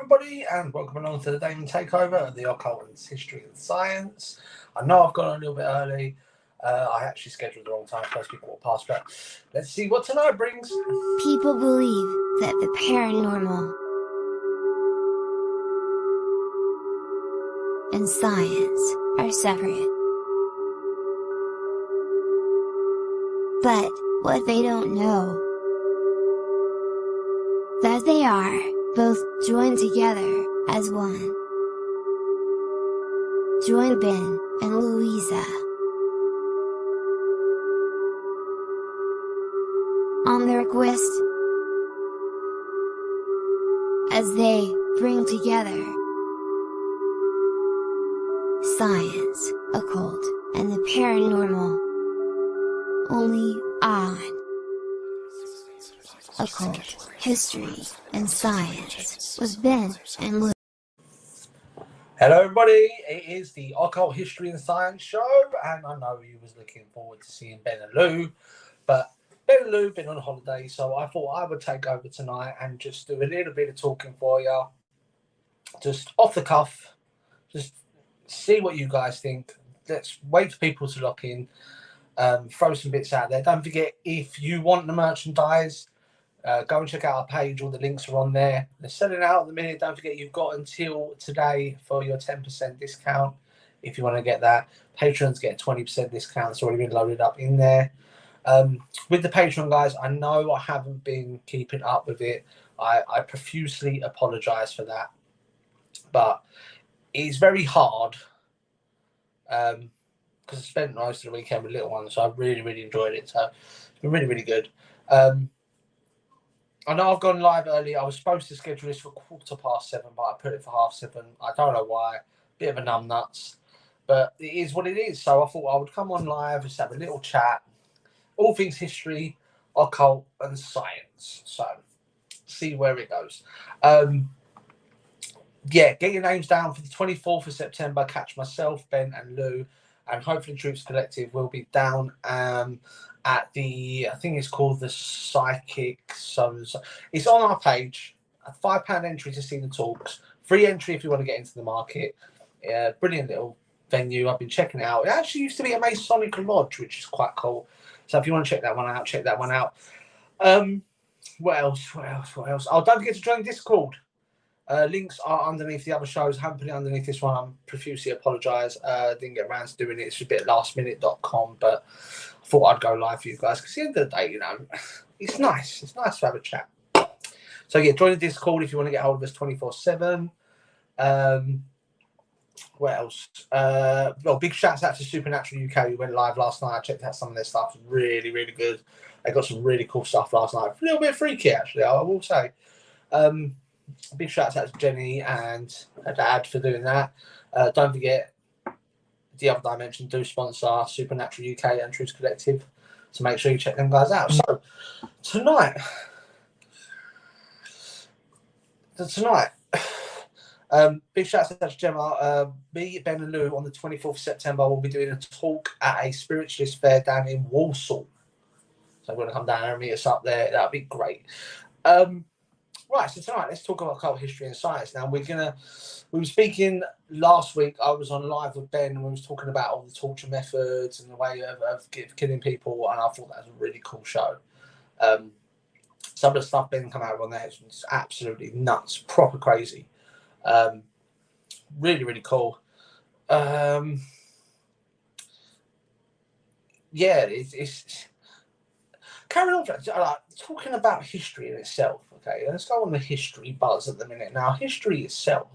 everybody, and welcome along to the Damon Takeover of the Occult and History and Science. I know I've gone a little bit early. I actually scheduled the wrong time, supposed to be 1:15, but let's see what tonight brings. People believe that the paranormal and science are separate. But what they don't know, that they are both joined together as one. Join Ben and Louisa on their quest as they bring together science, occult, and the paranormal, only on Occult, History, and Science with Ben and Lou. Hello everybody, it is the Occult History and Science show, and I know you was looking forward to seeing Ben and Lou, but Ben and Lou been on holiday, so I thought I would take over tonight and just do a little bit of talking for you, just off the cuff, just see what you guys think. Let's wait for people to lock in, throw some bits out there. Don't forget, if you want the merchandise, go and check out our page. All the links are on there. They're selling out at the minute. Don't forget, you've got until today for your 10% discount if you want to get that. Patrons get a 20% discount. It's already been loaded up in there. With the Patreon, guys, I know I haven't been keeping up with it. I profusely apologize for that. But it's very hard because I spent most of the weekend with little ones, so I really, really enjoyed it. So it's been really, really good. I know I've gone live early. I was supposed to schedule this for 7:15, but I put it for 7:30. I don't know why. Bit of a numbnuts. But it is what it is. So I thought I would come on live, just have a little chat. All things history, occult, and science. So see where it goes. Yeah, get your names down for the 24th of September. Catch myself, Ben, and Lou, and hopefully Troops Collective will be down at the, I think it's called the Psychic. So it's on our page. A £5 entry to see the talks. Free entry if you want to get into the market. Brilliant little venue. I've been checking it out. It actually used to be a Masonic lodge, which is quite cool. So if you want to check that one out, check that one out. What else? Oh, don't forget to join Discord. Links are underneath the other shows. I haven't put it underneath this one. I'm profusely apologise. Didn't get around to doing it. It's a bit lastminute.com, but I thought I'd go live for you guys because at the end of the day, you know, it's nice. It's nice to have a chat. So yeah, join the Discord if you want to get hold of us 24/7. What else? Well, big shouts out to Supernatural UK. We went live last night. I checked out some of their stuff. Really, really good. They got some really cool stuff last night. A little bit freaky, actually, I will say. Big shout out to Jenny and her dad for doing that. Don't forget, the other dimension do sponsor Supernatural UK and Truth Collective, so make sure you check them guys out. So tonight, big shout out to Gemma. Me, Ben, and Lou on the 24th of September will be doing a talk at a spiritualist fair down in Walsall. So I'm going to come down and meet us up there. That'd be great. Right, so tonight let's talk about occult history and science. Now we were speaking last week. I was on live with Ben and we was talking about all the torture methods and the way of killing people, and I thought that was a really cool show. Some of the stuff Ben come out on there is absolutely nuts, proper crazy. Really, really cool. Yeah, it's carry on. Talking about history in itself. Okay, let's go on the history buzz at the minute. Now, history itself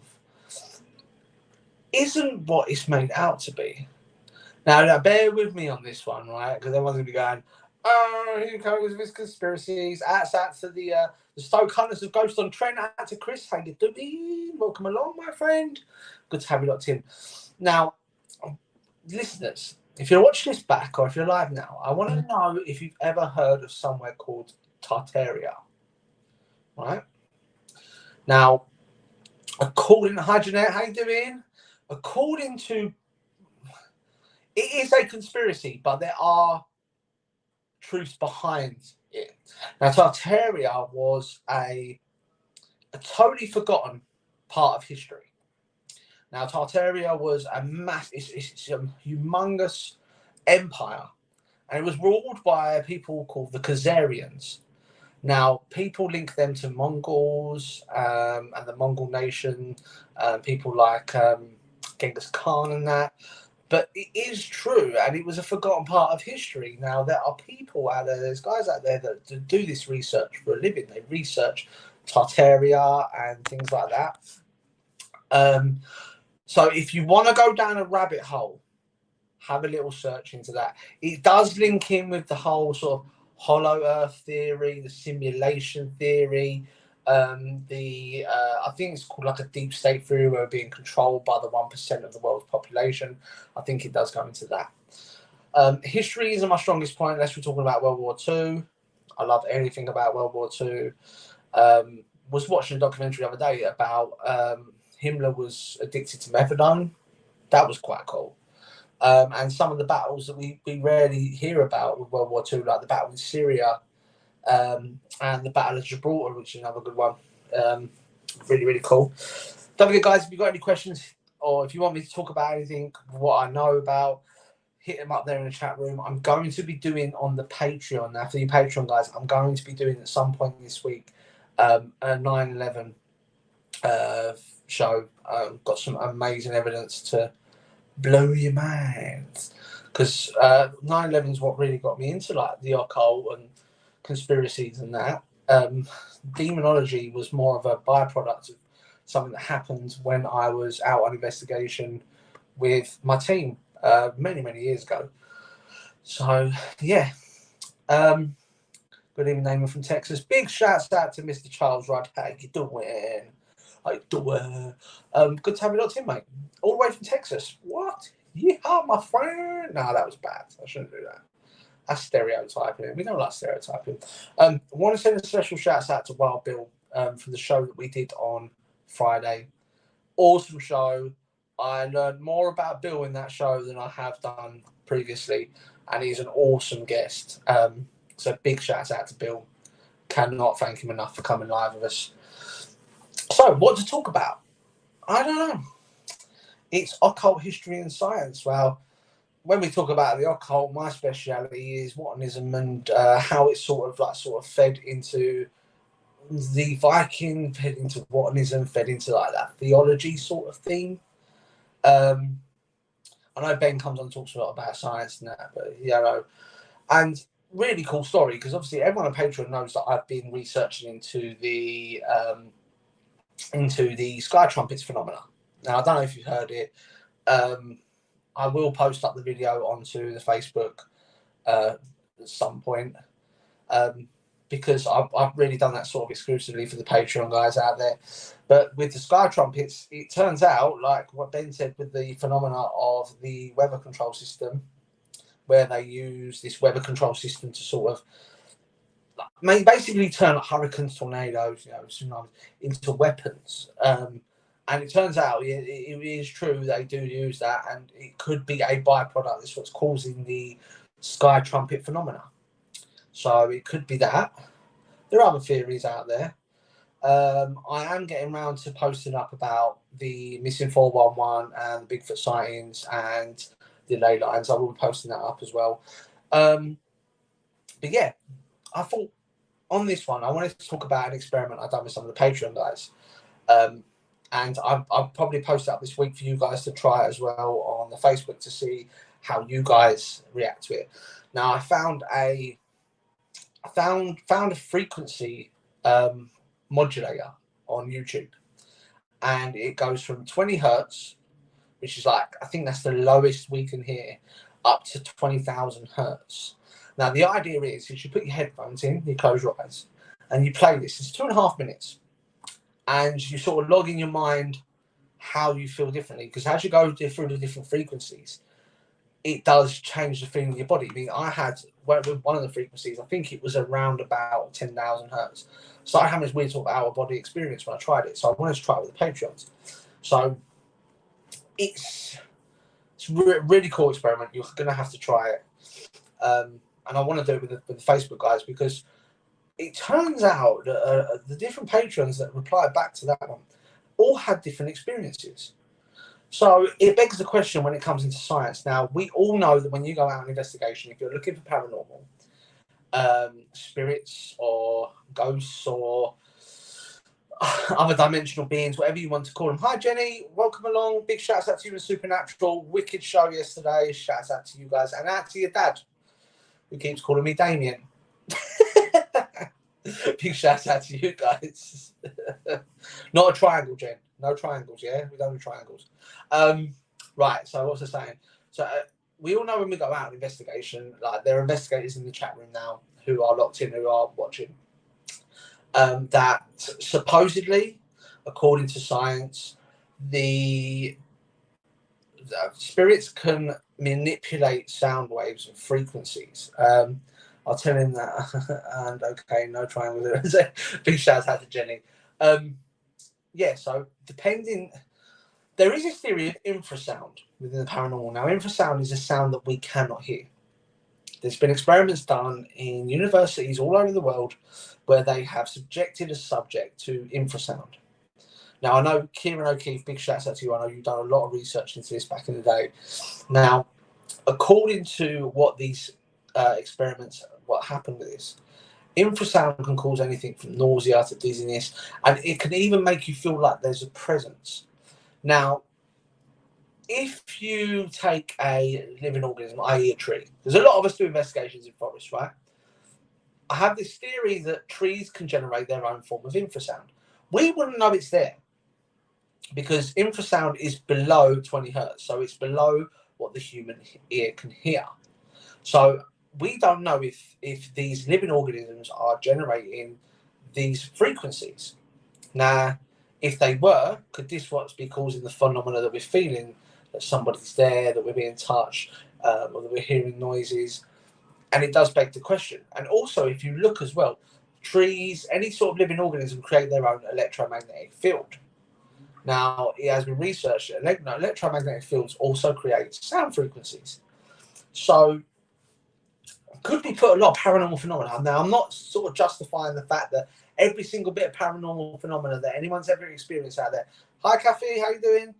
isn't what it's made out to be. Now bear with me on this one, right? Because everyone's going to be going, oh, here comes with his conspiracies. That's to the Stoke Hunters of Ghost on Trent. Out to Chris. How you doing? Welcome along, my friend. Good to have you locked in. Now, listeners, if you're watching this back or if you're live now, I want to know if you've ever heard of somewhere called Tartaria. Right? Now, according to Jeanette, how you doing? According to, it is a conspiracy, but there are truths behind it. Now, Tartaria was a totally forgotten part of history. Now, Tartaria was a it's a humongous empire, and it was ruled by people called the Khazarians. Now, people link them to Mongols and the Mongol nation, people like Genghis Khan and that. But it is true, and it was a forgotten part of history. Now, there are people out there, there's guys out there that do this research for a living. They research Tartaria and things like that. So if you want to go down a rabbit hole, have a little search into that. It does link in with the whole sort of hollow earth theory, the simulation theory, I think it's called like a deep state theory where we're being controlled by the 1% of the world's population. I think it does go into that. History isn't my strongest point unless we're talking about World War II. I love anything about World War II. Was watching a documentary the other day about Himmler was addicted to methadone. That was quite cool. And some of the battles that we rarely hear about with World War II, like the battle in Syria and the Battle of Gibraltar, which is another good one. Really, really cool. Don't forget, guys, if you've got any questions or if you want me to talk about anything, what I know about, hit them up there in the chat room. I'm going to be doing on the Patreon. Now, for you Patreon guys, I'm going to be doing at some point this week a 9/11 show. Got some amazing evidence to blow your mind, because 9/11 is what really got me into like the occult and conspiracies and that. Demonology was more of a byproduct of something that happened when I was out on investigation with my team many years ago. So yeah, good evening, Damon from Texas. Big shouts out to Mr. Charles Rudd. How you doing? How you doing? Good to have you locked in, mate. All the way from Texas. What? Yeah, my friend. No, that was bad. I shouldn't do that. That's stereotyping. We don't like stereotyping. I want to send a special shout out to Wild Bill for the show that we did on Friday. Awesome show. I learned more about Bill in that show than I have done previously, and he's an awesome guest. So big shout out to Bill. Cannot thank him enough for coming live with us. So, what to talk about? I don't know. It's occult history and science. Well, when we talk about the occult, my speciality is Watanism and how it's sort of fed into the Viking, fed into Watanism, fed into like that theology sort of theme. I know Ben comes on and talks a lot about science and that, but and really cool story, because obviously everyone on Patreon knows that I've been researching into the sky trumpets phenomena. Now, I don't know if you've heard it. I will post up the video onto the Facebook at some point, because I've really done that sort of exclusively for the Patreon guys out there. But with the sky trumpets, it turns out, like what Ben said with the phenomena of the weather control system, where they use this weather control system to sort of basically turn hurricanes, tornadoes, tsunamis into weapons. And it turns out it is true they do use that, and it could be a byproduct. That's what's causing the sky trumpet phenomena. So it could be that. There are other theories out there. I am getting around to posting up about the missing 411 and the Bigfoot sightings and the ley lines. I will be posting that up as well. But yeah, I thought on this one, I wanted to talk about an experiment I've done with some of the Patreon guys. And I'll probably post it up this week for you guys to try as well on the Facebook to see how you guys react to it. Now, I found a frequency modulator on YouTube, and it goes from 20 hertz, which is like, I think that's the lowest we can hear, up to 20,000 hertz. Now, the idea is you put your headphones in, you close your eyes, and you play this. It's 2.5 minutes. And you sort of log in your mind how you feel differently, because as you go through the different frequencies, it does change the feeling in your body. I mean, I had one of the frequencies, I think it was around about 10,000 hertz. So I had this weird sort of out of body experience when I tried it. So I wanted to try it with the Patreons. So it's a really cool experiment. You're going to have to try it. And I want to do it with the Facebook guys, because it turns out that the different patrons that replied back to that one all had different experiences. So it begs the question when it comes into science. Now, we all know that when you go out on investigation, if you're looking for paranormal, spirits or ghosts or other dimensional beings, whatever you want to call them. Hi, Jenny. Welcome along. Big shouts out to you and Supernatural. Wicked show yesterday. Shouts out to you guys. And out to your dad, who keeps calling me Damien. Big shout out to you guys. Not a triangle, Jen. No triangles, yeah? We don't do triangles. Right, so what was I saying? So we all know when we go out on investigation, like there are investigators in the chat room now who are locked in, who are watching, that supposedly, according to science, the spirits can manipulate sound waves and frequencies. I'll tell him that. And okay, no triangle. Big shout out to Jenny. Yeah, so depending, there is a theory of infrasound within the paranormal. Now, infrasound is a sound that we cannot hear. There's been experiments done in universities all over the world where they have subjected a subject to infrasound. Now, I know Kieran O'Keefe, big shout out to you. I know you've done a lot of research into this back in the day. Now, according to what these experiments, what happened with this, infrasound can cause anything from nausea to dizziness, and it can even make you feel like there's a presence. Now, if you take a living organism, i.e. a tree, there's a lot of us do investigations in forests, right? I have this theory that trees can generate their own form of infrasound. We wouldn't know it's there because infrasound is below 20 hertz, so it's below what the human ear can hear. So we don't know if these living organisms are generating these frequencies. Now, if they were, could this what be causing the phenomena that we're feeling, that somebody's there, that we're being touched, or that we're hearing noises? And it does beg the question. And also, if you look as well, trees, any sort of living organism create their own electromagnetic field. Now, it has been researched that electromagnetic fields also create sound frequencies. So, could we put a lot of paranormal phenomena? Now, I'm not sort of justifying the fact that every single bit of paranormal phenomena that anyone's ever experienced out there. Hi, Kathy, how you doing?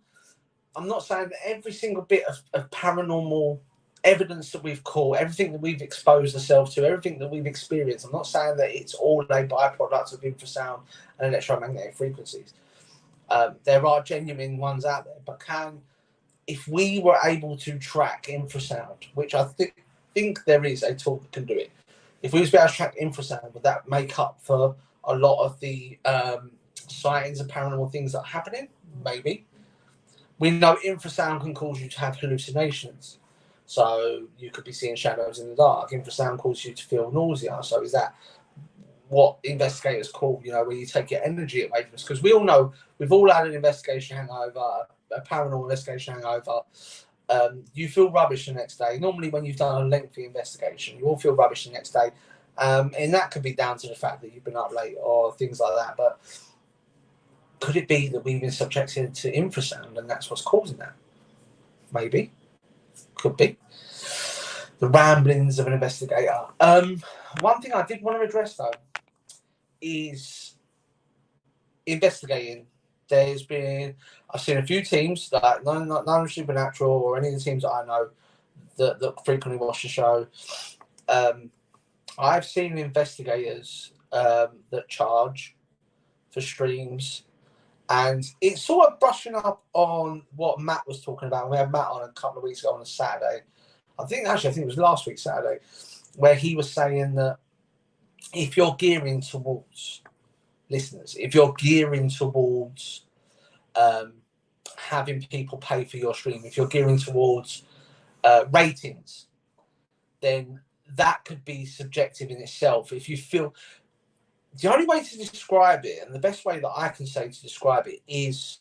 I'm not saying that every single bit of paranormal evidence that we've caught, everything that we've exposed ourselves to, everything that we've experienced, I'm not saying that it's all a byproduct of infrasound and electromagnetic frequencies. There are genuine ones out there, but if we were able to track infrasound, which I think there is a tool that can do it, if we was able to track infrasound, would that make up for a lot of the sightings and paranormal things that are happening? Maybe. We know infrasound can cause you to have hallucinations. So you could be seeing shadows in the dark. Infrasound causes you to feel nausea. So is that what investigators call, where you take your energy away from us? Because we all know, we've all had an investigation hangover, a paranormal investigation hangover. You feel rubbish the next day. Normally when you've done a lengthy investigation, you all feel rubbish the next day. And that could be down to the fact that you've been up late or things like that. But could it be that we've been subjected to infrasound and that's what's causing that? Maybe. Could be. The ramblings of an investigator. One thing I did want to address, though, is investigating. I've seen a few teams, like none Supernatural or any of the teams that I know that frequently watch the show. I've seen investigators that charge for streams. And it's sort of brushing up on what Matt was talking about. We had Matt on a couple of weeks ago on a Saturday. I think it was last week Saturday, where he was saying that if you're gearing towards listeners, if you're gearing towards having people pay for your stream, if you're gearing towards ratings, then that could be subjective in itself. If you feel... The only way to describe it, and the best way that I can say to describe it, is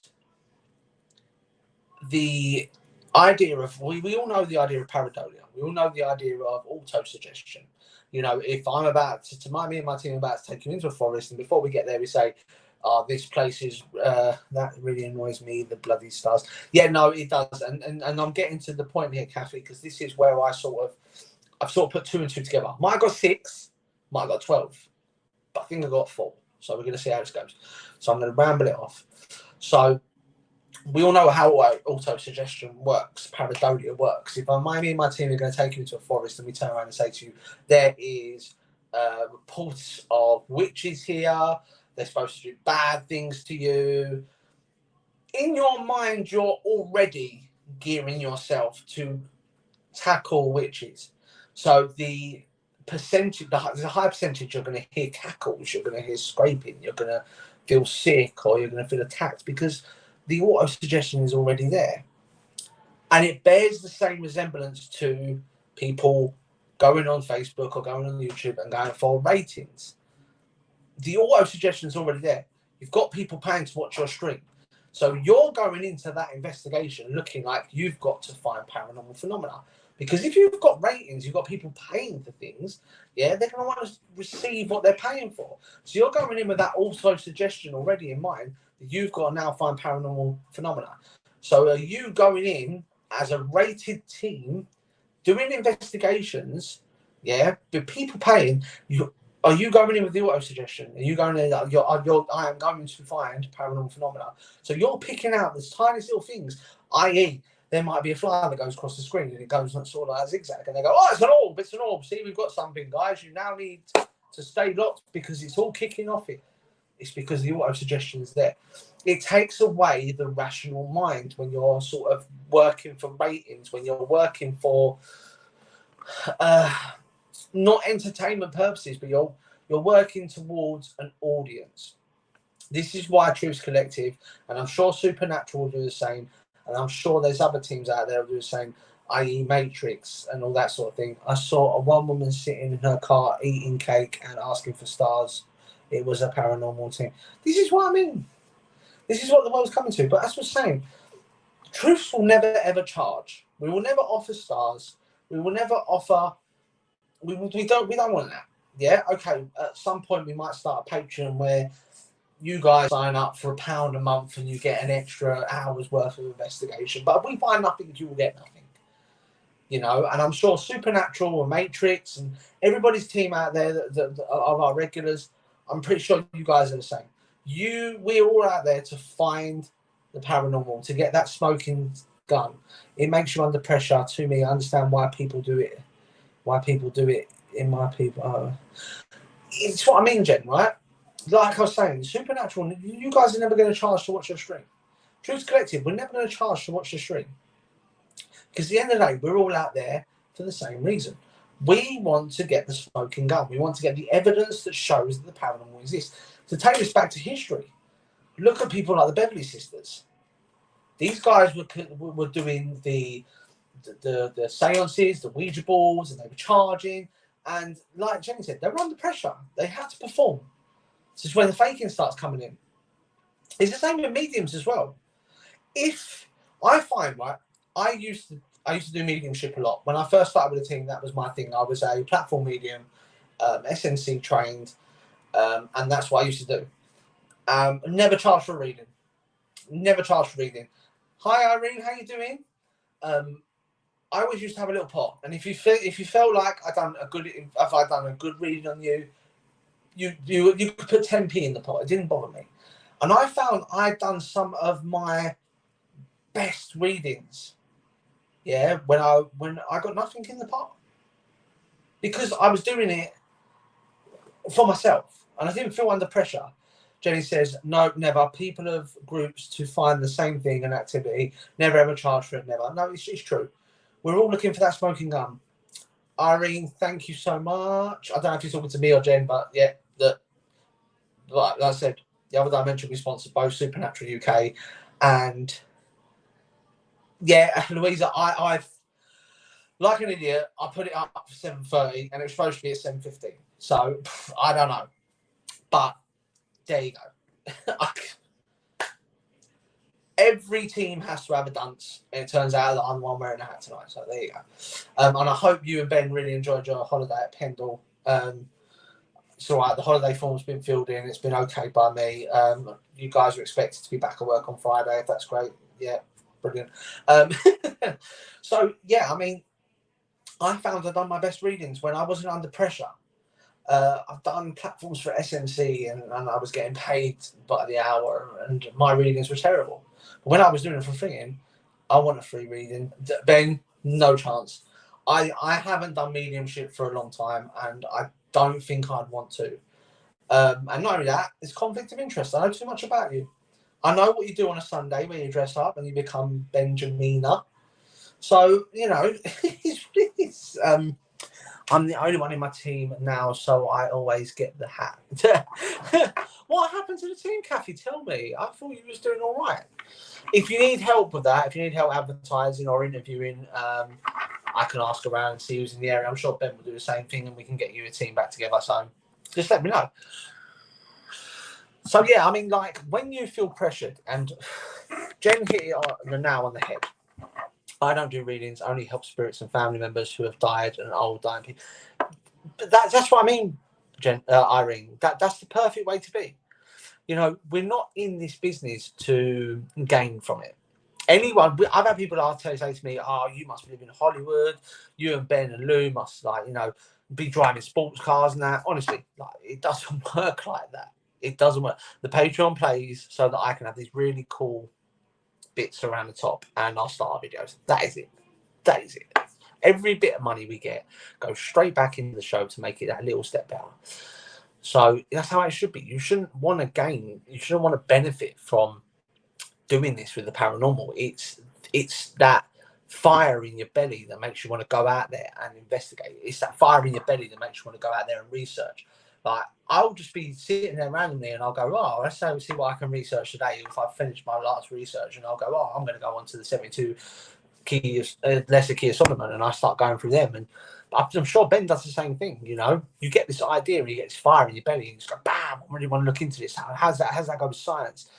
the idea of, we all know the idea of pareidolia. We all know the idea of auto-suggestion. If I'm about to, me and my team are about to take you into a forest, and before we get there, we say, this place is, that really annoys me, the bloody stars. Yeah, no, it does. And I'm getting to the point here, Kathy, because this is where I've sort of put two and two together. Might have got 6, might have got 12. But I think I got 4. So we're going to see how this goes. So I'm going to ramble it off. So we all know how auto-suggestion works, pareidolia works. If me and my team are going to take you into a forest and we turn around and say to you, there is reports of witches here, they're supposed to do bad things to you, in your mind, you're already gearing yourself to tackle witches. So the percentage, there's a high percentage you're going to hear cackles, you're going to hear scraping, you're going to feel sick, or you're going to feel attacked because the auto suggestion is already there. And it bears the same resemblance to people going on Facebook or going on YouTube and going for ratings. The auto suggestion is already there. You've got people paying to watch your stream. So you're going into that investigation looking like you've got to find paranormal phenomena. Because if you've got ratings, you've got people paying for things, yeah, they're going to want to receive what they're paying for. So you're going in with that auto-suggestion already in mind that you've got to now find paranormal phenomena. So are you going in as a rated team doing investigations, yeah, with people paying you? Are you going in with the auto suggestion? Are you going in? I am going to find paranormal phenomena. So you're picking out the tiniest little things, i.e., there might be a fly that goes across the screen and it goes sort of like a zigzag, and they go, "Oh, it's an orb! It's an orb! See, we've got something, guys. You now need to stay locked because it's all kicking off it." It's because the auto suggestion is there. It takes away the rational mind when you're sort of working for ratings, when you're working for not entertainment purposes, but you're working towards an audience. This is why Truth Collective, and I'm sure Supernatural will do the same, and I'm sure there's other teams out there who do the same, i.e. Matrix and all that sort of thing. I saw one woman sitting in her car eating cake and asking for stars. It was a paranormal team. This is what I mean. This is what the world's coming to. But as we're saying, Truth will never ever charge. We will never offer stars. We will never offer. We don't want that. Yeah, okay. At some point, we might start a Patreon where you guys sign up for £1 a month and you get an extra hour's worth of investigation. But if we find nothing, you will get nothing. You know, and I'm sure Supernatural and Matrix and everybody's team out there that of our regulars, I'm pretty sure you guys are the same. We're all out there to find the paranormal, to get that smoking gun. It makes you under pressure. To me, I understand why people do it. Why people do it in my people. It's what I mean, Jen, right? Like I was saying, Supernatural, you guys are never going to charge to watch your stream. Truth Collective, we're never going to charge to watch the stream. Because at the end of the day, we're all out there for the same reason. We want to get the smoking gun. We want to get the evidence that shows that the paranormal exists. To take this back to history, look at people like the Beverly Sisters. These guys were doing the seances, the Ouija boards, and they were charging. And like Jenny said, they were under pressure. They had to perform. This is when the faking starts coming in. It's the same with mediums as well. If I find, right, I used to do mediumship a lot. When I first started with the team, that was my thing. I was a platform medium, SNC trained, and that's what I used to do. Never charged for reading. Never charged for reading. Hi Irene, how you doing? I always used to have a little pot, and if you felt like if I'd done a good reading on you, you could put 10p in the pot. It didn't bother me. And I found I'd done some of my best readings, yeah, when I got nothing in the pot, because I was doing it for myself and I didn't feel under pressure. Jenny says, no, never. People have groups to find the same thing and activity. Never ever charge for it, never. No, it's true. We're all looking for that smoking gun. Irene, thank you so much. I don't know if you're talking to me or Jen, but yeah, like I said, the other dimension we sponsored both Supernatural UK and yeah, Louisa, I've like an idiot, I put it up for 7:30 and it was supposed to be at 7:15. So I don't know. But there you go. Every team has to have a dunce, and it turns out that I'm the one wearing a hat tonight. So there you go. And I hope you and Ben really enjoyed your holiday at Pendle. It's all right. The holiday form's been filled in. It's been okay by me. You guys are expected to be back at work on Friday. If that's great, yeah, brilliant. So yeah, I mean, I found I'd done my best readings when I wasn't under pressure. I've done platforms for SMC and I was getting paid by the hour and my readings were terrible. But when I was doing it for free, I want a free reading. Ben, no chance. I haven't done mediumship for a long time and I don't think I'd want to. And not only that, it's conflict of interest. I know too much about you. I know what you do on a Sunday where you dress up and you become Benjamina. So, you know, I'm the only one in my team now, so I always get the hat. What happened to the team, Kathy? Tell me. I thought you was doing all right. If you need help with that, if you need help advertising or interviewing, I can ask around and see who's in the area. I'm sure Ben will do the same thing and we can get you a team back together. So just let me know. So, yeah, I mean, like, when you feel pressured, and Jen hit it on the nail on the head. I don't do readings. I only help spirits and family members who have died and old dying people. But that's what I mean, Irene. That's the perfect way to be. You know, we're not in this business to gain from it. I've had people say to me, "Oh, you must live in Hollywood. You and Ben and Lou must, like, you know, be driving sports cars and that." Honestly, like, it doesn't work like that. It doesn't work. The Patreon plays so that I can have these really cool bits around the top and I'll start our videos. That is it. That is it. Every bit of money we get goes straight back into the show to make it that little step better. So that's how it should be. You shouldn't want to gain, you shouldn't want to benefit from doing this with the paranormal. It's that fire in your belly that makes you want to go out there and investigate. It's that fire in your belly that makes you want to go out there and research. Like, I'll just be sitting there randomly and I'll go, "Oh, let's see what I can research today." If I've finished my last research, and I'll go, "Oh, I'm going to go on to the 72 lesser key of Solomon," and I start going through them. And I'm sure Ben does the same thing. You know, you get this idea and you get this fire in your belly and you just go, "Bam! I really want to look into this. How's that go with science?"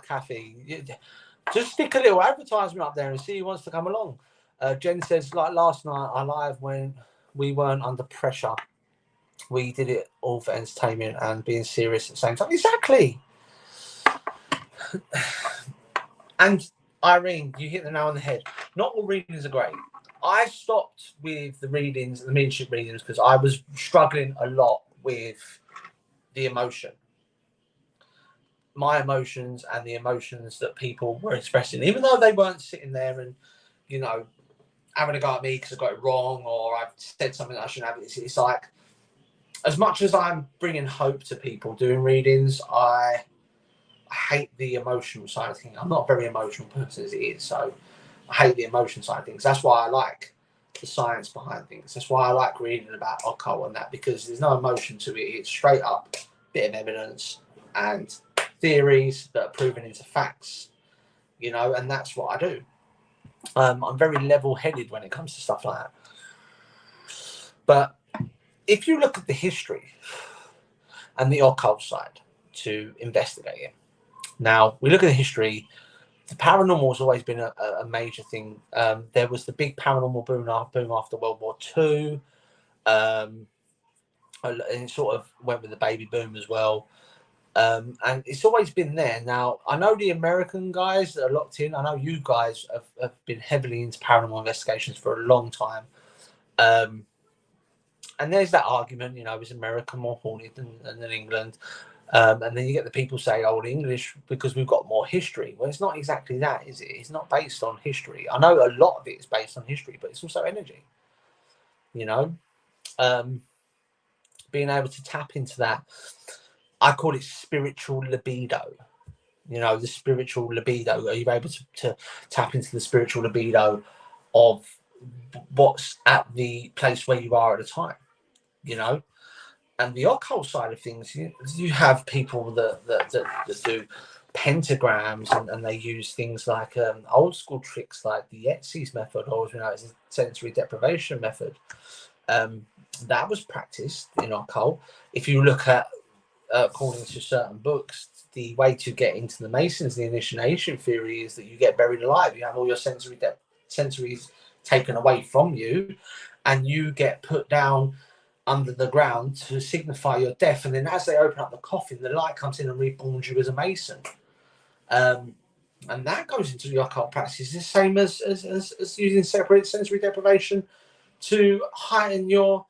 Kathy, just stick a little advertisement up there and see who wants to come along. Jen says, like last night, I live when we weren't under pressure. We did it all for entertainment and being serious at the same time. Exactly. And Irene, you hit the nail on the head. Not all readings are great. I stopped with the readings, the mediumship readings, because I was struggling a lot with the emotion. My emotions and the emotions that people were expressing, even though they weren't sitting there and, you know, having a go at me because I got it wrong or I've said something that I shouldn't have. It's like, as much as I'm bringing hope to people doing readings, I hate the emotional side of things. I'm not a very emotional person as it is, so I hate the emotion side of things. That's why I like the science behind things. That's why I like reading about occult and that, because there's no emotion to it. It's straight up bit of evidence and theories that are proven into facts, you know, and that's what I do. I'm very level-headed when it comes to stuff like that. But if you look at the history and the occult side to investigate it, now we look at the history, the paranormal has always been a major thing. There was the big paranormal boom after World War II, and it sort of went with the baby boom as well. And it's always been there. Now, I know the American guys that are locked in. I know you guys have been heavily into paranormal investigations for a long time. And there's that argument, you know, is America more haunted than England? And then you get the people say, "Oh, English, because we've got more history." Well, it's not exactly that, is it? It's not based on history. I know a lot of it is based on history, but it's also energy. You know, being able to tap into that. I call it spiritual libido. You know, the spiritual libido. Are you able to tap into the spiritual libido of what's at the place where you are at the time? You know, and the occult side of things, you have people that do pentagrams and they use things like old school tricks like the Yetzi's method, or, you know, it's a sensory deprivation method. That was practiced in occult. If you look at, according to certain books, the way to get into the Masons, the initiation theory, is that you get buried alive. You have all your sensories taken away from you, and you get put down under the ground to signify your death. And then as they open up the coffin, the light comes in and reborns you as a Mason. And that goes into the occult practice. It's the same as using separate sensory deprivation to heighten your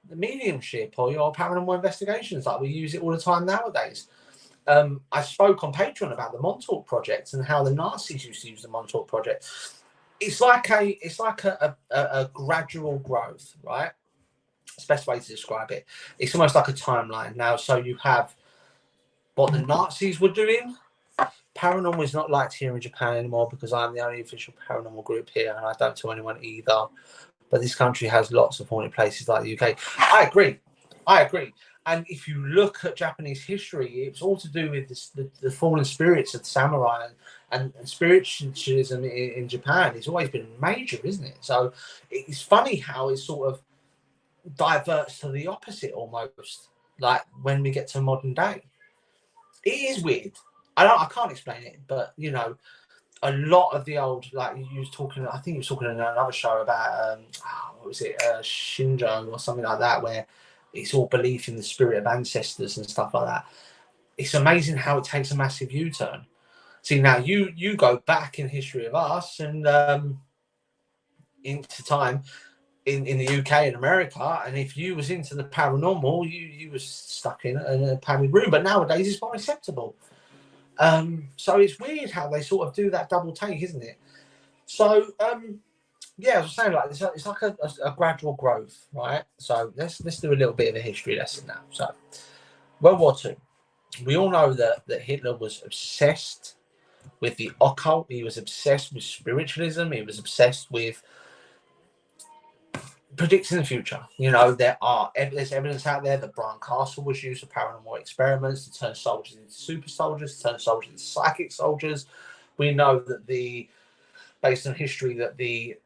mediumship or your paranormal investigations. Like we use it all the time nowadays. I spoke on Patreon about the Montauk Project and how the Nazis used to use the Montauk Project. It's like a gradual growth, right? It's the best way to describe it. It's almost like a timeline now. So you have what the Nazis were doing. Paranormal is not liked here in Japan anymore because I'm the only official paranormal group here, and I don't tell anyone either. But this country has lots of haunted places like the UK. I agree. And if you look at Japanese history, it's all to do with the fallen spirits of the samurai and spiritualism in Japan. It's always been major, isn't it? So it's funny how it sort of diverts to the opposite almost, like when we get to modern day. It is weird. I can't explain it, but you know, a lot of the old, like you was talking, I think you was talking in another show about what was it, Shinjo or something like that, where it's all belief in the spirit of ancestors and stuff like that. It's amazing how it takes a massive U-turn. See, now you go back in history of us and into time in the UK and America, and if you was into the paranormal, you was stuck in a padded room. But nowadays it's more acceptable. So it's weird how they sort of do that double take, isn't it? So yeah, as I was saying, like it's like a gradual growth, right? So let's do a little bit of a history lesson now. So World War II, we all know that Hitler was obsessed with the occult. He was obsessed with spiritualism. He was obsessed with predicting the future. You know, there's evidence out there that Brian Castle was used for paranormal experiments to turn soldiers into super soldiers, to turn soldiers into psychic soldiers. We know that based on history, that the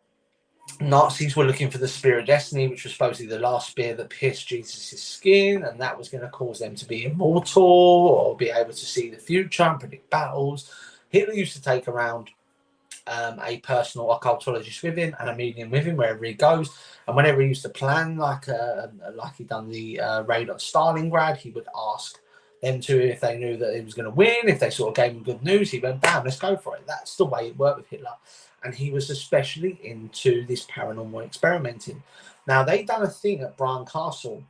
Nazis were looking for the spear of destiny, which was supposedly the last spear that pierced Jesus' skin, and that was going to cause them to be immortal or be able to see the future and predict battles. Hitler used to take around a personal occultologist with him and a medium with him wherever he goes, and whenever he used to plan, like he done the raid on Stalingrad, he would ask them to, if they knew that he was going to win, if they sort of gave him good news, he went, bam, let's go for it. That's the way it worked with Hitler. And he was especially into this paranormal experimenting. Now, they done a thing at Brian Castle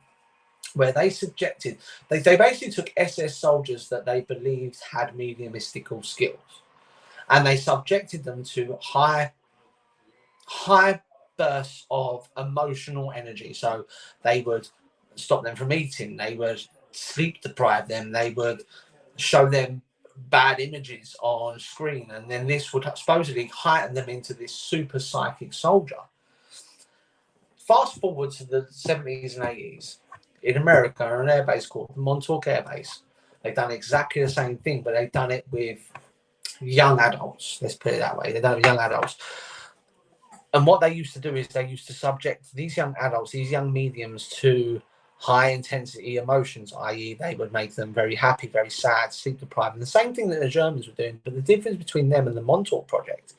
where they basically took SS soldiers that they believed had mediumistical skills, and they subjected them to high bursts of emotional energy. So they would stop them from eating, they would sleep deprive them, they would show them bad images on screen, and then this would supposedly heighten them into this super psychic soldier. Fast forward to the 70s and 80s in America, an air base called Montauk Air Base. They've done exactly the same thing, but they've done it with young adults. Let's put it that way. They've done it with young adults. And what they used to do is they used to subject these young adults, these young mediums, to high intensity emotions, i.e. they would make them very happy, very sad, sleep deprived. And the same thing that the Germans were doing. But the difference between them and the Montauk Project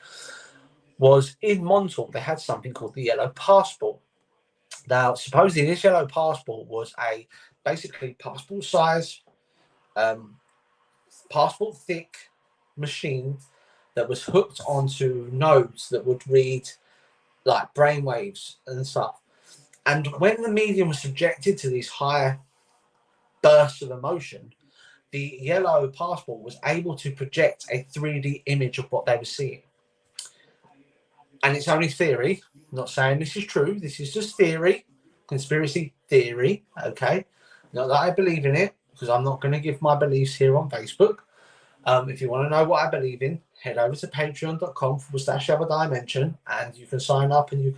was in Montauk, they had something called the Yellow Passport. Now, supposedly this Yellow Passport was a basically passport size, passport thick machine that was hooked onto nodes that would read like brainwaves and stuff. And when the medium was subjected to these higher bursts of emotion, the Yellow Passport was able to project a 3D image of what they were seeing. And it's only theory. I'm not saying this is true. This is just theory, conspiracy theory. Okay. Not that I believe in it, because I'm not going to give my beliefs here on Facebook. If you want to know what I believe in, head over to patreon.com/otherdimension, and you can sign up and you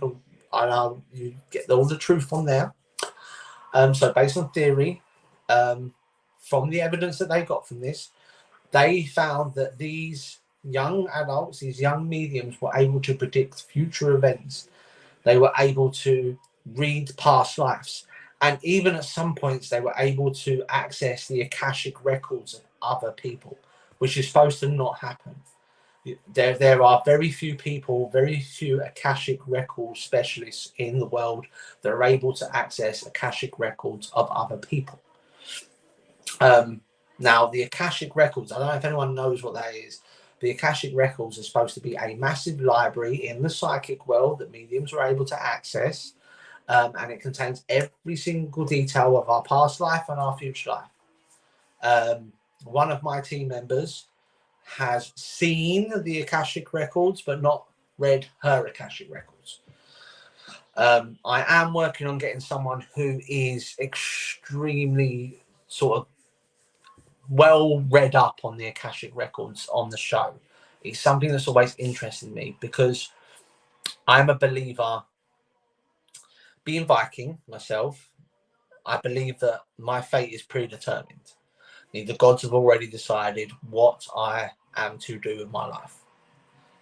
get all the truth on there. So based on theory, from the evidence that they got from this, they found that these young adults, these young mediums, were able to predict future events. They were able to read past lives. And even at some points, they were able to access the Akashic records of other people, which is supposed to not happen. There are very few people, very few Akashic record specialists in the world that are able to access Akashic records of other people. Now, the Akashic records, I don't know if anyone knows what that is. The Akashic records are supposed to be a massive library in the psychic world that mediums are able to access. and it contains every single detail of our past life and our future life. One of my team members has seen the Akashic records, but not read her Akashic records. I am working on getting someone who is extremely sort of well read up on the Akashic records on the show. It's something that's always interested me because I'm a believer. Being Viking myself, I believe that my fate is predetermined. The gods have already decided what I am to do with my life.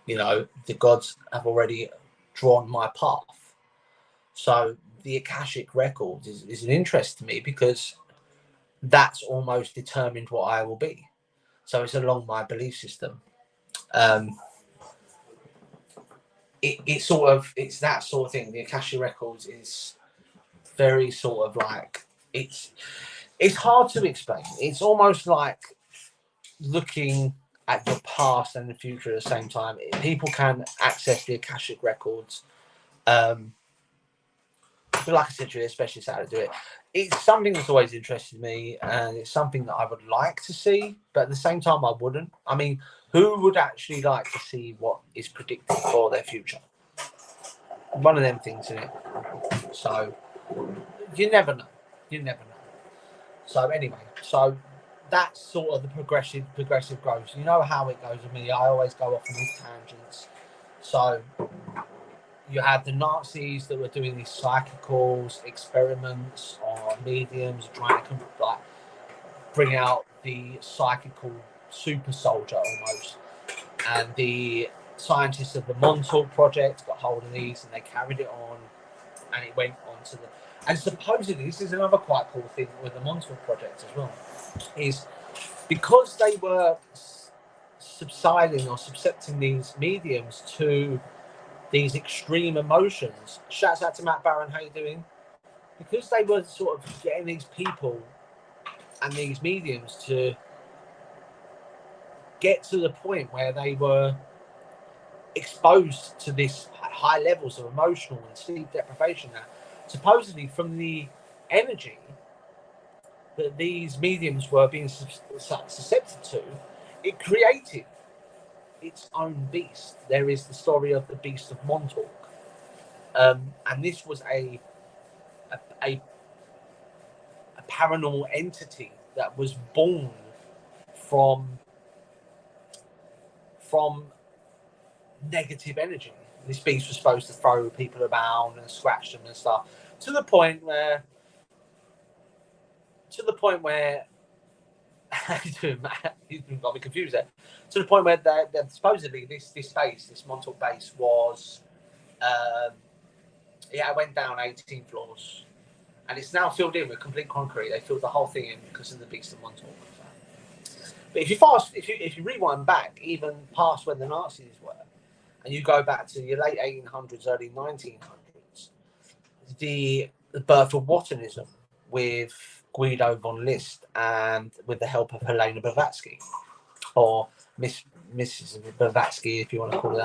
You know, the gods have already drawn my path. So the Akashic records is an interest to me because that's almost determined what I will be. So it's along my belief system. It's that sort of thing. The Akashic records is very sort of like it's hard to explain. It's almost like looking at your past and the future at the same time. People can access the Akashic records. But like I said to you, especially how to do it. It's something that's always interested me, and it's something that I would like to see, but at the same time, I wouldn't. I mean, who would actually like to see what is predicted for their future? One of them things, isn't it? So you never know. You never know. So anyway, so that's sort of the progressive growth. You know how it goes with me. I always go off on these tangents. So you had the Nazis that were doing these psychical experiments on mediums, trying to like bring out the psychical super soldier almost. And the scientists of the Montauk Project got hold of these and they carried it on, and it went on to the. And supposedly, this is another quite cool thing with the Montauk Project as well, is because they were subsiding or subjecting these mediums to these extreme emotions. Shouts out to Matt Barron, how you doing? Because they were sort of getting these people and these mediums to get to the point where they were exposed to this high levels of emotional and sleep deprivation. Now, supposedly from the energy that these mediums were being susceptible to, it created its own beast. There is the story of the Beast of Montauk. And this was a paranormal entity that was born from negative energy. This beast was supposed to throw people around and scratch them and stuff, to the point where he's got me confused there. To the point where that supposedly this base, this Montauk base, was it went down 18 floors, and it's now filled in with complete concrete. They filled the whole thing in because of the Beast of Montauk. But if you rewind back even past when the Nazis were, and you go back to the late 1800s, early 1900s, the birth of Watanism with Guido von List and with the help of Helena Blavatsky, or Mrs. Blavatsky, if you want to call it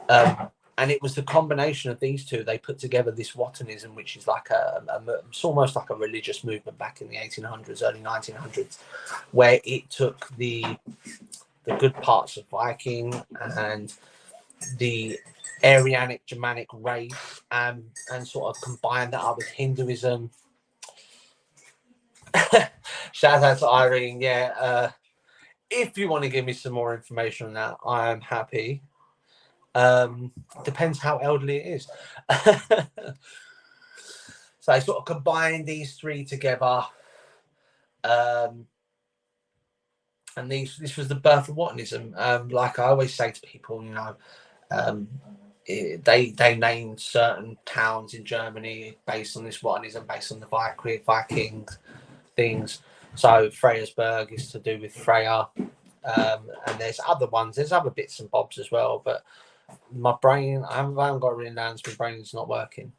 that. And it was the combination of these two. They put together this Watanism, which is like it's almost like a religious movement back in the 1800s, early 1900s, where it took the good parts of Viking and the Aryanic Germanic race and sort of combined that up with Hinduism. Shout out to Irene. Yeah, if you want to give me some more information on that, I am happy. Depends how elderly it is. So I sort of combined these three together, and this was the birth of Watanism. Like I always say to people, you know, they named certain towns in Germany based on this Watanism, based on the Viking things. So Freyersburg is to do with Freya, and there's other ones. There's other bits and bobs as well, but my brain, I haven't got it written down, so my brain's not working.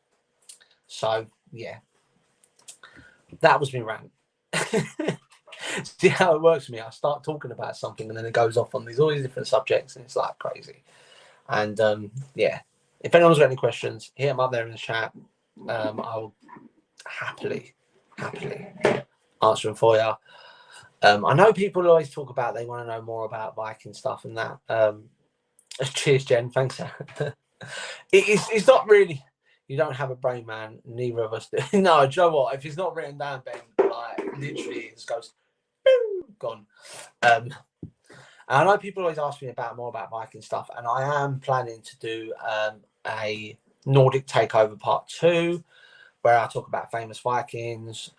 So yeah, that was me rant. See how it works for me. I start talking about something and then it goes off on all these different subjects, and it's like crazy. And yeah, if anyone's got any questions, hit them up there in the chat. I will happily answer them for you. I know people always talk about they want to know more about Viking stuff and that. Cheers, Jen. Thanks. It's not really. You don't have a brain, man. Neither of us do. No, do you know what? If it's not written down, Ben, like literally, it just goes, boom, gone. And I know people always ask me more about Viking stuff, and I am planning to do a Nordic Takeover Part 2, where I talk about famous Vikings,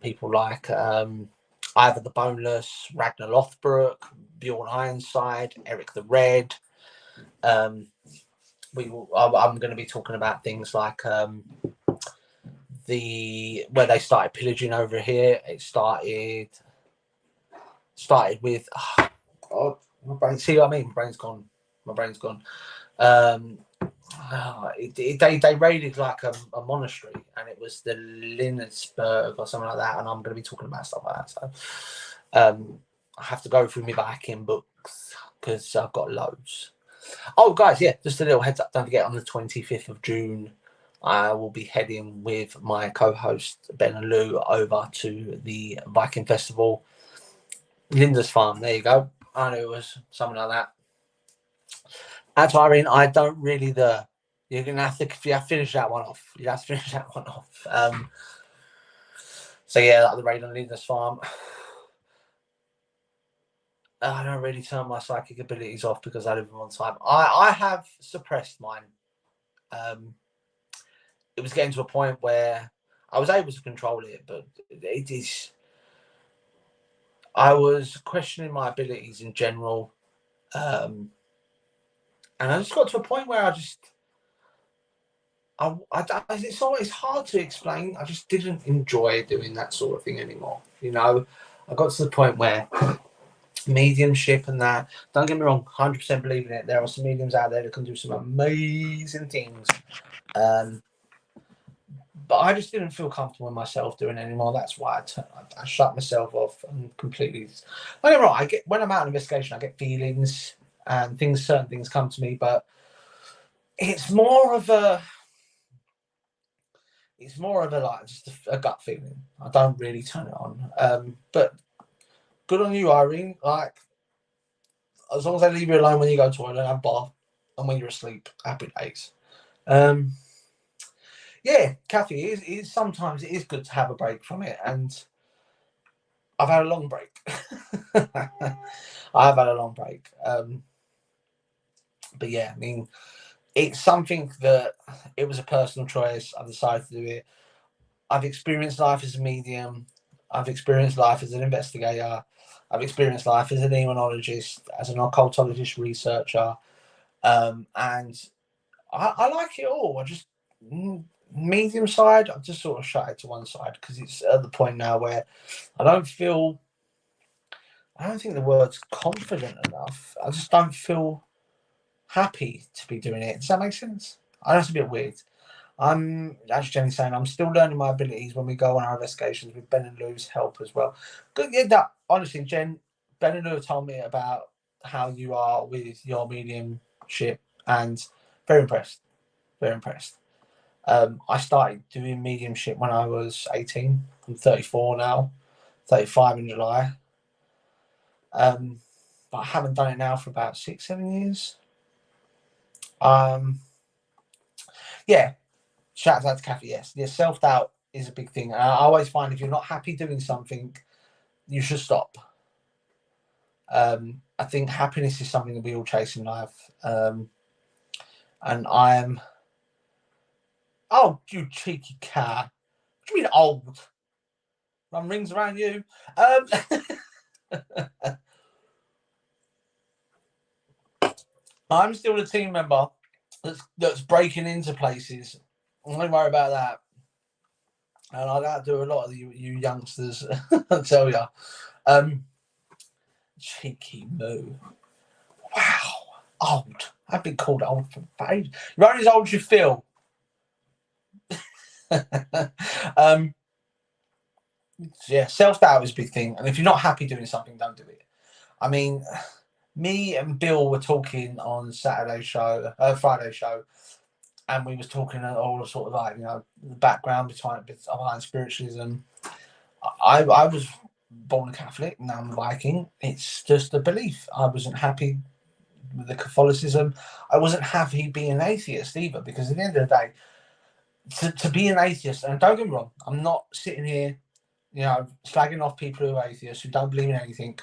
people like Ivor the Boneless, Ragnar Lothbrok, Bjorn Ironside, Eric the Red. I'm going to be talking about things like where they started pillaging over here. It started with God, my brain. See what I mean? My brain's gone. They raided like a monastery, and it was the Linnesburg or something like that. And I'm going to be talking about stuff like that. So I have to go through my Viking books because I've got loads. Oh, guys, yeah, just a little heads up. Don't forget, on the 25th of June, I will be heading with my co-host Ben and Lou over to the Viking Festival, Lindisfarne. There you go. I knew it was something like that. That's Irene. I don't really you're gonna have to finish that one off. You have to finish that one off. So yeah, like the raid on Lindisfarne. I don't really turn my psychic abilities off because I live them on time. I have suppressed mine. It was getting to a point where I was able to control it, but it is. I was questioning my abilities in general, and I just got to a point where it's hard to explain. I just didn't enjoy doing that sort of thing anymore. You know, I got to the point where mediumship and that, don't get me wrong, 100% believe in it. There are some mediums out there that can do some amazing things. But I just didn't feel comfortable with myself doing it anymore. That's why I shut myself off and completely. Don't get me wrong, when I'm out on investigation, I get feelings and certain things come to me, but it's more of a like just a gut feeling. I don't really turn it on. But good on you, Irene. Like, as long as I leave you alone when you go to the toilet, have a bath, and when you're asleep, happy days. Yeah, Kathy, sometimes it is good to have a break from it, and I've had a long break. I've had a long break. But yeah, I mean, it's something that it was a personal choice. I've decided to do it. I've experienced life as a medium. I've experienced life as an investigator. I've experienced life as a demonologist, as an occultologist researcher. And I like it all. I just, medium side, I've just sort of shut it to one side because it's at the point now where I don't think the word's confident enough. I just don't feel happy to be doing it. Does that make sense? I know it's a bit weird. As Jenny's saying, I'm still learning my abilities when we go on our investigations with Ben and Lou's help as well. Good, yeah, that honestly, Jen, Ben and Lou told me about how you are with your mediumship, and very impressed. Very impressed. I started doing mediumship when I was 18. I'm 34 now, 35 in July. But I haven't done it now for about 6-7 years. Yeah. Shout out to Kathy. Yes, self-doubt is a big thing. And I always find if you're not happy doing something, you should stop. I think happiness is something that we all chase in life. And I'm... Oh, you cheeky cat. What do you mean old? Run rings around you. I'm still a team member that's breaking into places. Don't worry about that. And I do a lot of you youngsters, I tell you. Cheeky moo. Wow. Old. I've been called old for age. You're only as old as you feel. Yeah, self-doubt is a big thing. And if you're not happy doing something, don't do it. I mean, me and Bill were talking on Friday show, and we was talking all the sort of like, you know, the background behind spiritualism. I was born a Catholic, now I'm a Viking. It's just a belief. I wasn't happy with the Catholicism. I wasn't happy being an atheist either, because at the end of the day, to be an atheist, and don't get me wrong, I'm not sitting here, you know, slagging off people who are atheists, who don't believe in anything.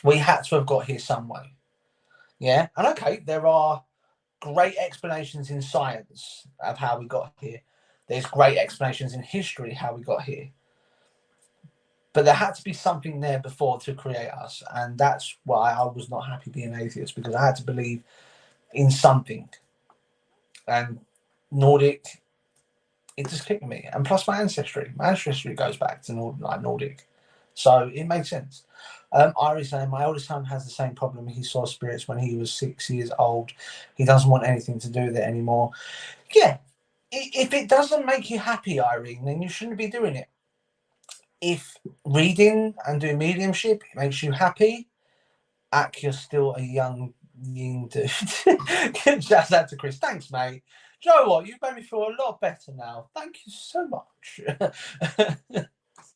We had to have got here some way. Yeah. And okay, there are great explanations in science of how we got here. There's great explanations in history how we got here. But there had to be something there before to create us. And that's why I was not happy being atheist, because I had to believe in something. And Nordic, it just clicked with me. And plus my ancestry. My ancestry goes back to Nordic. So it made sense. Iris saying, my oldest son has the same problem. He saw spirits when he was 6 years old. He doesn't want anything to do with it anymore. Yeah. If it doesn't make you happy, Irene, then you shouldn't be doing it. If reading and doing mediumship makes you happy, you're still a young dude. Shouts out to Chris. Thanks, mate. Do you know what? You've made me feel a lot better now. Thank you so much.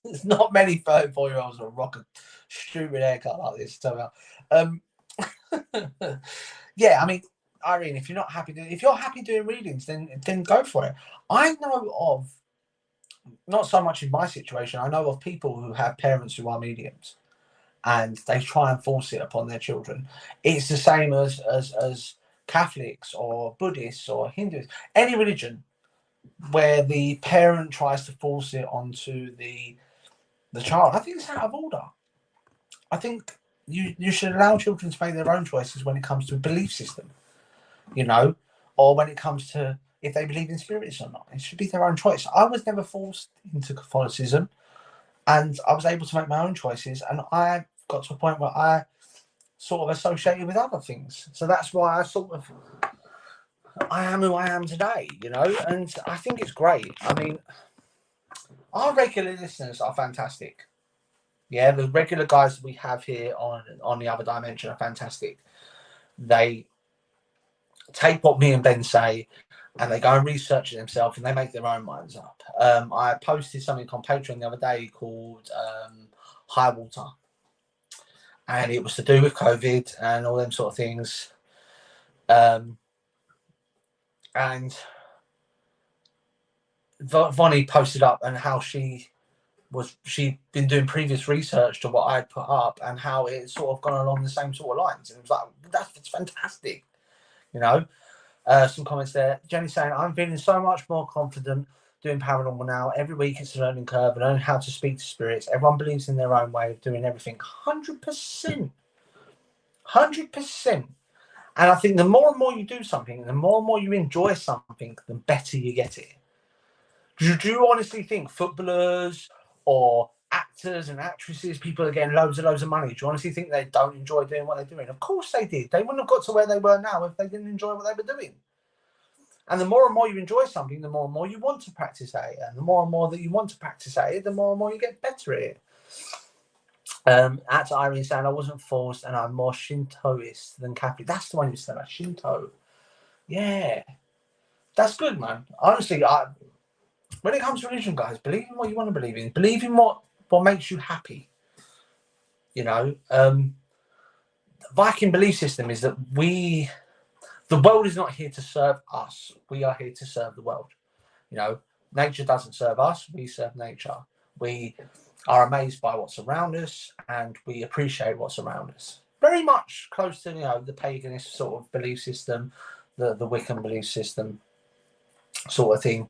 There's not many 34-year-olds that rock a stupid haircut like this. So, yeah, I mean, Irene, if you're not happy, if you're happy doing readings, then go for it. I know of, not so much in my situation, I know of people who have parents who are mediums, and they try and force it upon their children. It's the same as Catholics or Buddhists or Hindus, any religion where the parent tries to force it onto the child. I think it's out of order. I think you should allow children to make their own choices when it comes to a belief system, you know, or when it comes to if they believe in spirits or not. It should be their own choice. I was never forced into Catholicism, and I was able to make my own choices, and I got to a point where I sort of associated with other things. So that's why I am who I am today, you know, and I think it's great. I mean, our regular listeners are fantastic. Yeah, the regular guys we have here on the other dimension are fantastic. They take what me and Ben say, and they go and research it themselves, and they make their own minds up. I posted something on Patreon the other day called High Water, and it was to do with COVID and all them sort of things. And Vonnie posted up and how she'd been doing previous research to what I'd put up, and how it's sort of gone along the same sort of lines. And it was like, that's fantastic, you know. Some comments there. Jenny saying, I'm feeling so much more confident doing paranormal now. Every week it's a learning curve, learning how to speak to spirits. Everyone believes in their own way of doing everything. 100%. 100%. And I think the more and more you do something, the more and more you enjoy something, the better you get it. Do you honestly think footballers or actors and actresses, people are getting loads of money, do you honestly think they don't enjoy doing what they're doing? Of course they did. They wouldn't have got to where they were now if they didn't enjoy what they were doing. And the more and more you enjoy something, the more and more you want to practice at it. And the more and more that you want to practice at it, the more and more you get better at it. At Irene saying, I wasn't forced, and I'm more Shintoist than Catholic. That's the one you said about Shinto. Yeah. That's good, man. Honestly, when it comes to religion, guys, believe in what you want to believe in. Believe in what makes you happy. You know, the Viking belief system is that the world is not here to serve us. We are here to serve the world. You know, nature doesn't serve us. We serve nature. We are amazed by what's around us, and we appreciate what's around us. Very much close to, you know, the paganist sort of belief system, the Wiccan belief system sort of thing.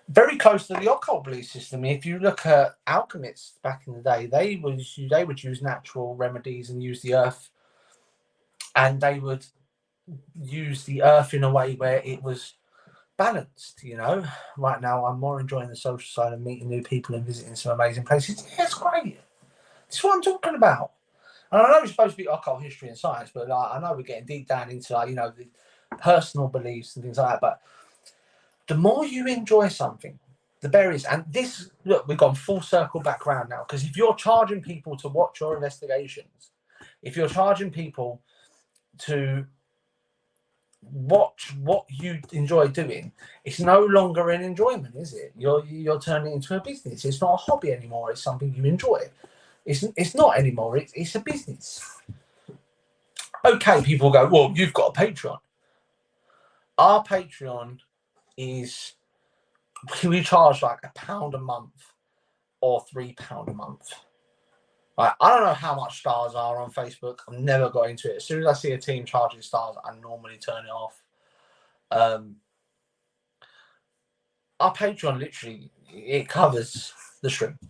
Very close to the occult belief system. If you look at alchemists back in the day, they would use natural remedies and use the earth, and they would use the earth in a way where it was balanced. You know, right now I'm more enjoying the social side and meeting new people and visiting some amazing places. Yeah, it's great. That's what I'm talking about. And I know it's supposed to be occult history and science, but I know we're getting deep down into, like, you know, the personal beliefs and things like that. But the more you enjoy something, the better it is. And this, look, we've gone full circle back around now, because if you're charging people to watch your investigations, if you're charging people to watch what you enjoy doing, it's no longer an enjoyment, is it? You're turning it into a business. It's not a hobby anymore. It's something you enjoy. It's not anymore. It's a business. Okay, people go, well, you've got a Patreon. Our Patreon is, we charge like £1 a month or £3 a month. Right, I don't know how much stars are on Facebook. I've never got into it. As soon as I see a team charging stars, I normally turn it off. Our Patreon literally, it covers the shrimp,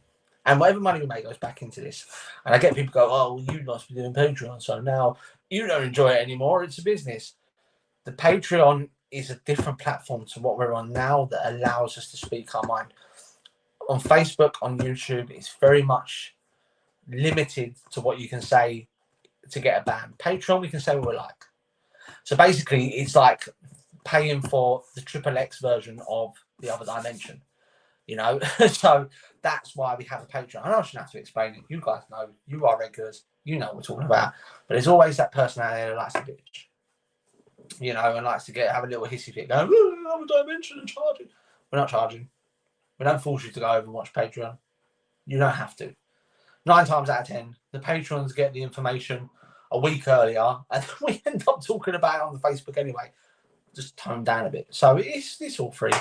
and whatever money we make goes back into this. And I get people go, oh, well, you must be doing Patreon, so now you don't enjoy it anymore. It's a business. The Patreon is a different platform to what we're on now that allows us to speak our mind. On Facebook, on YouTube, it's very much limited to what you can say to get a ban. Patreon, we can say what we like. So basically, it's like paying for the XXX version of the other dimension, you know. So that's why we have a Patreon. I know I shouldn't have to explain it. You guys know, you are regulars, you know what we're talking about. But there's always that person out there that likes to bitch, you know, and likes to have a little hissy fit going, oh, I'm a dimension and charging. We're not charging. We don't force you to go over and watch Patreon. You don't have to. 9 times out of 10, the patrons get the information a week earlier, and we end up talking about it on the Facebook anyway. Just toned down a bit. So it's all free.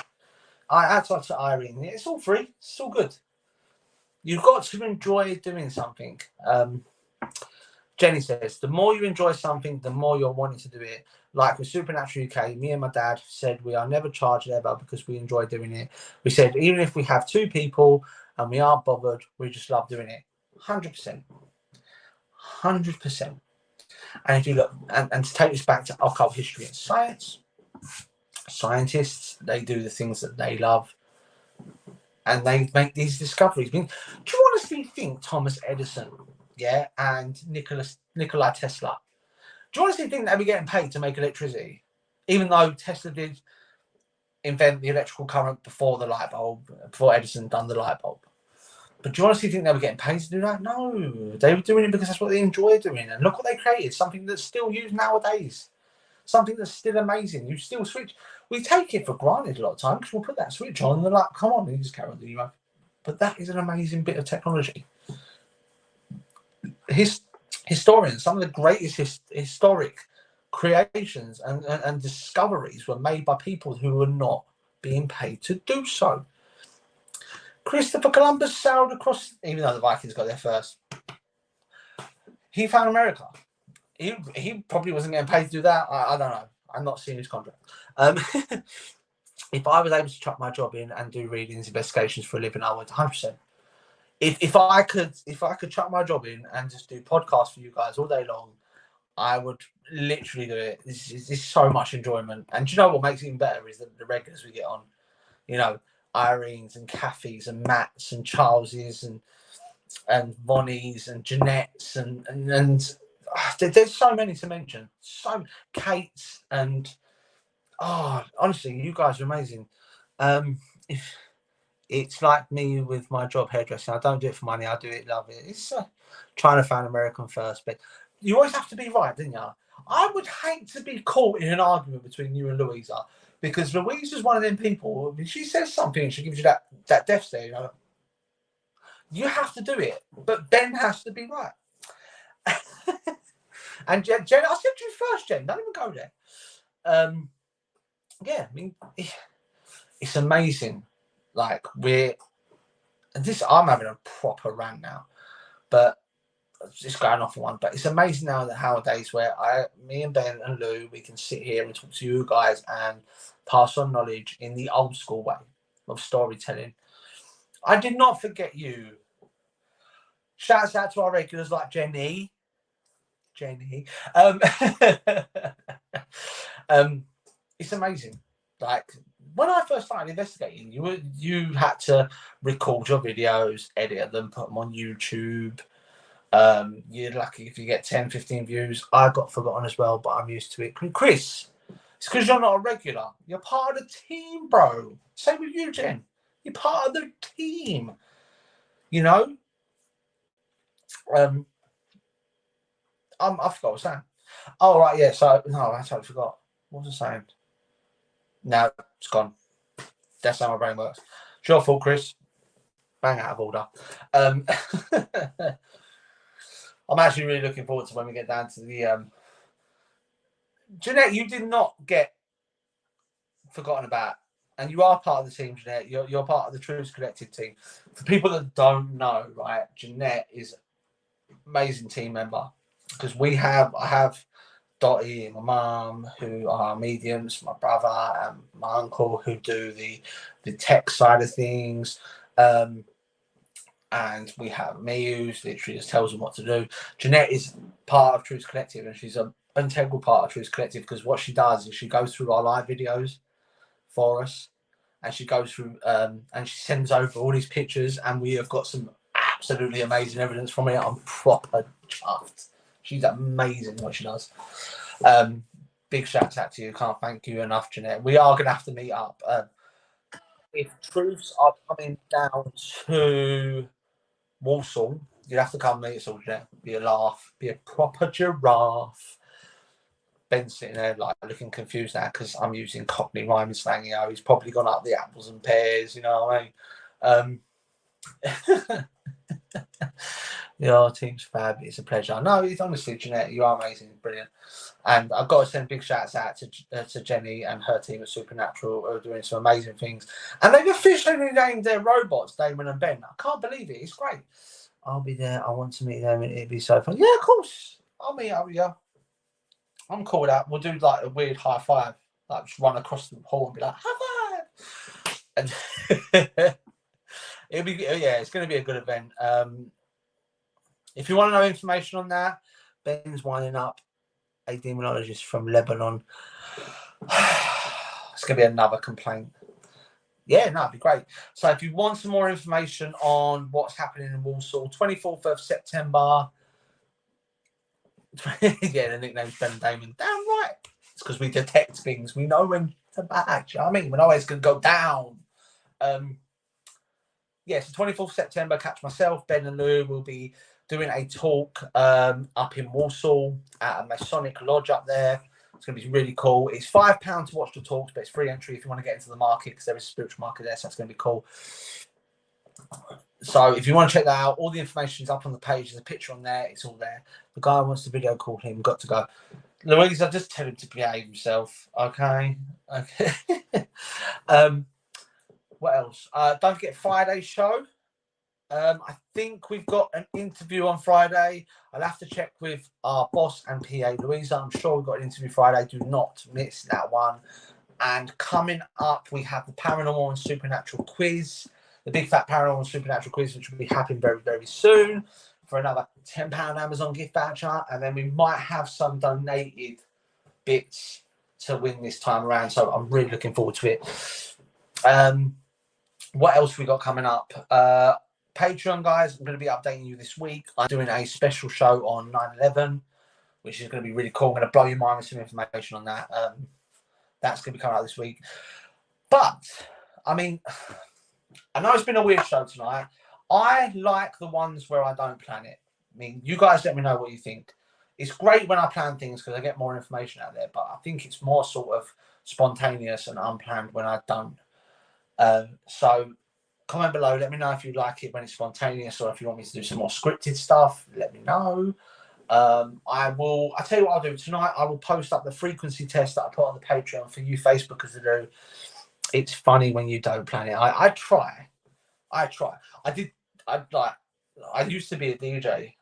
I talked to Irene. It's all free. It's all good. You've got to enjoy doing something. Jenny says, the more you enjoy something, the more you're wanting to do it. Like with Supernatural UK, me and my dad said we are never charged ever because we enjoy doing it. We said even if we have 2 people and we aren't bothered, we just love doing it. 100%. 100%. And if you look, and to take this back to occult history and science, scientists, they do the things that they love and they make these discoveries. I mean, do you honestly think Thomas Edison, and Nikola Tesla, do you honestly think they'd be getting paid to make electricity? Even though Tesla did invent the electrical current before the light bulb, before Edison done the light bulb. But do you honestly think they were getting paid to do that? No, they were doing it because that's what they enjoy doing. And look what they created, something that's still used nowadays. Something that's still amazing. You still switch. We take it for granted a lot of times because we'll put that switch on and they're like, come on, you just carry on doing your. But that is an amazing bit of technology. Historians, some of the greatest historic creations and discoveries were made by people who were not being paid to do so. Christopher Columbus sailed across, even though the Vikings got there first. He found America. He probably wasn't getting paid to do that. I don't know. I'm not seeing his contract. If I was able to chuck my job in and do readings, investigations for a living, I would 100%. If I could chuck my job in and just do podcasts for you guys all day long, I would literally do it. This is so much enjoyment. And do you know what makes it even better is the regulars we get on. You know, Irene's and Kathy's and Matt's and Charles's and Bonnie's and Jeanette's and there's so many to mention. So Kate's and honestly, you guys are amazing. If it's like me with my job hairdressing, I don't do it for money. I do it, love it. It's trying to find American first, but you always have to be right, didn't you? I would hate to be caught in an argument between you and Louisa. Because Louise is one of them people, when she says something and she gives you that death stare, you know, you have to do it, but Ben has to be right. And Jen, I said to you first, Jen, don't even go there. I mean, it's amazing. Like I'm having a proper rant now, but it's going off on one. But it's amazing now that nowadays where me and Ben and Lou, we can sit here and talk to you guys and pass on knowledge in the old school way of storytelling. I did not forget you. Shouts out to our regulars like Jenny. It's amazing. Like when I first started investigating, you had to record your videos, edit them, put them on YouTube. You're lucky if you get 10, 15 views. I got forgotten as well, but I'm used to it. Chris, it's because you're not a regular. You're part of the team, bro. Same with you, Jen. You're part of the team. You know? I forgot what I was saying. Oh, right, yeah. So, no, I totally forgot. What was I saying? No, it's gone. That's how my brain works. It's your fault, Chris. Bang out of order. I'm actually really looking forward to when we get down to the. Jeanette, you did not get forgotten about, and you are part of the team, Jeanette. You're part of the Truths Collective team. For people that don't know, right, Jeanette is an amazing team member because I have Dottie and my mum who are mediums, my brother and my uncle who do the tech side of things. And we have me who's literally just tells them what to do. Jeanette is part of Truths Collective and she's an integral part of Truths Collective because what she does is she goes through our live videos for us and she goes through and she sends over all these pictures and we have got some absolutely amazing evidence from it. I'm proper chuffed. She's amazing what she does. Big shout out to you. Can't thank you enough, Jeanette. We are going to have to meet up. If truths are coming down to Walsall, you'd have to come meet us all, Jeanette. Be a laugh. Be a proper giraffe. Ben's sitting there like looking confused now because I'm using Cockney rhyming slang. You know, he's probably gone up the apples and pears. You know what I mean? Your team's fab. It's a pleasure. No, it's honestly, Jeanette, you are amazing, brilliant. And I've got to send big shouts out to Jenny and her team at Supernatural who are doing some amazing things. And they've officially named their robots Damon and Ben. I can't believe it. It's great. I'll be there. I want to meet them. It'd be so fun. Yeah, of course. I'll meet up with you. I'm cool with that. We'll do like a weird high five. Like just run across the hall and be like, high five. And it'll be, yeah, it's going to be a good event. If you want to know information on that, Ben's winding up a demonologist from Lebanon. It's going to be another complaint. Yeah, no, it'd be great. So if you want some more information on what's happening in Walsall, 24th of September. Yeah, the nickname's Ben and Damon. Damn right. It's because we detect things. We know when to back. You know what I mean? We know it's going to go down. Yeah, so 24th September, catch myself, Ben and Lou will be doing a talk up in Walsall at a Masonic lodge up there. It's going to be really cool. It's £5 to watch the talks, but it's free entry if you want to get into the market because there is a spiritual market there, so that's going to be cool. So if you want to check that out, all the information is up on the page. There's a picture on there. It's all there. The guy who wants the video call him. Got to go. Louisa, just tell him to behave himself. Okay. What else? Don't forget Friday's show. I think we've got an interview on Friday. I'll have to check with our boss and PA, Louisa. I'm sure we've got an interview Friday. Do not miss that one. And coming up, we have the Paranormal and Supernatural quiz, the Big Fat Paranormal and Supernatural quiz, which will be happening very, very soon for another £10 Amazon gift voucher. And then we might have some donated bits to win this time around. So I'm really looking forward to it. What else we got coming up? Patreon, guys, I'm going to be updating you this week. I'm doing a special show on 9/11, which is going to be really cool. I'm going to blow your mind with some information on that. That's going to be coming out this week. But, I mean, I know it's been a weird show tonight. I like the ones where I don't plan it. I mean, you guys let me know what you think. It's great when I plan things because I get more information out there, but I think it's more sort of spontaneous and unplanned when I don't. So comment below, let me know if you like it when it's spontaneous or if you want me to do some more scripted stuff, let me know. I'll tell you what I'll do tonight. I will post up the frequency test that I put on the Patreon for you Facebookers to do. It's funny when you don't plan it. I try. I used to be a DJ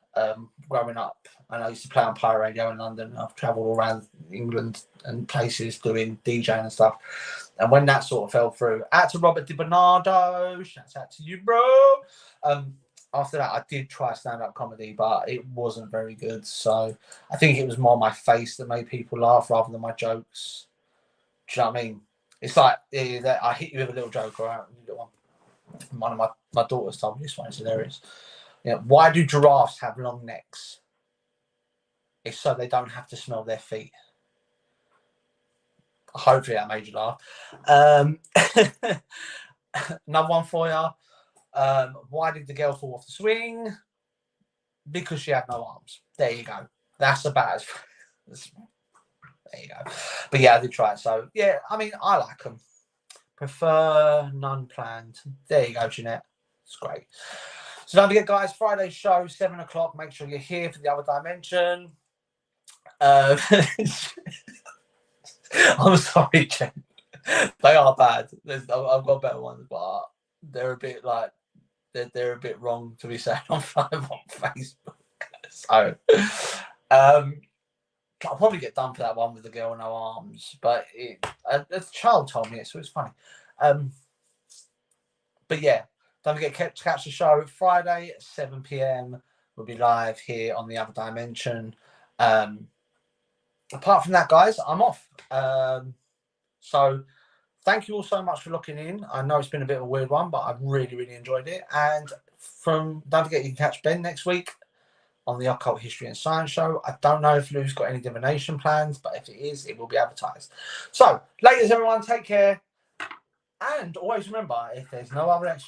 growing up, and I used to play on pirate radio in London. I've travelled all around England and places doing DJing and stuff. And when that sort of fell through, out to Robert Di Bernardo, shouts out to you, bro. After that, I did try stand-up comedy, but it wasn't very good. So I think it was more my face that made people laugh rather than my jokes. Do you know what I mean? It's like I hit you with a little joke, right? One of my daughters told me this one. It's hilarious. You know, why do giraffes have long necks? It's so they don't have to smell their feet. Hopefully that made you laugh. Another one for you. Why did the girl fall off the swing? Because she had no arms. There you go. That's about as There you go. But yeah, I did try it. So yeah, I mean, I like them. Prefer none planned. There you go, Jeanette. It's great. So don't forget, guys, Friday's show, 7 o'clock. Make sure you're here for the other dimension. I'm sorry, Jen. They are bad. I've got better ones, but they're a bit like they're a bit wrong to be saying on Facebook. So I'll probably get done for that one with the girl with no arms, but a child told me it, so it's funny. But yeah, don't forget to catch the show Friday at 7 p.m. We'll be live here on the other dimension. Apart from that, guys, I'm off. So thank you all so much for looking in. I know it's been a bit of a weird one, but I've really enjoyed it. And don't forget you can catch Ben next week on the Occult History and Science Show. I don't know if Lou's got any divination plans, but if it is, it will be advertised. So, ladies, everyone, take care. And always remember, if there's no other explanation,